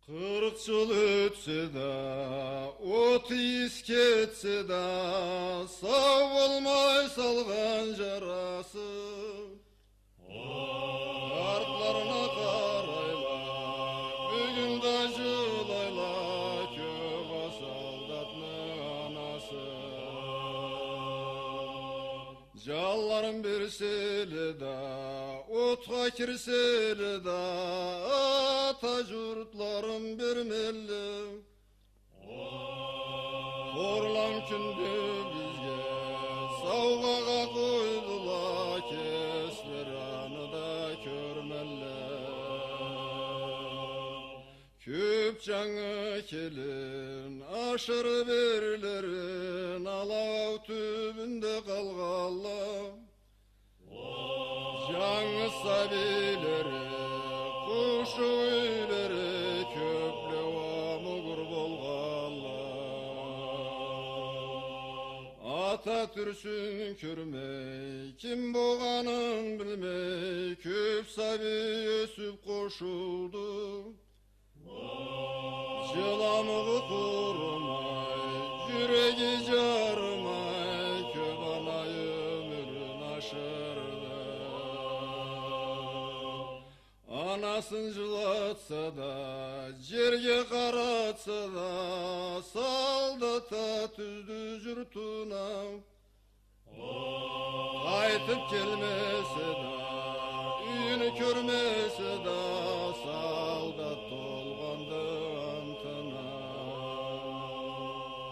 40 yıl ötse de, 30 geçse de, sağ olmay salgan jarası. Kartlarına karayla, bugün de jılayla, köva saldatның anası. Жалларым берселі да, отқа кірселі да, ата жұртларым бермелі. Қорлам күнде бізге сауғаға қойдыла, кеслер аны да көрмелі. Көп жаңы келін, ашыр берлерін, алау түбінде қалғалы. Жаңы сәбилері, құшы үйлері, көплі амығыр болғалы. Ата түрсін көрмей, кім болғанын білмей, көп сәби өсіп қошылды. Жыламығы құрымай, жүрегі жарымай, көп анай өмірін ашырды. Анасын жылатса да, жерге қаратса да, салдата түзді жұртына. Қайтып келмесе да, үйіні көрмесе да,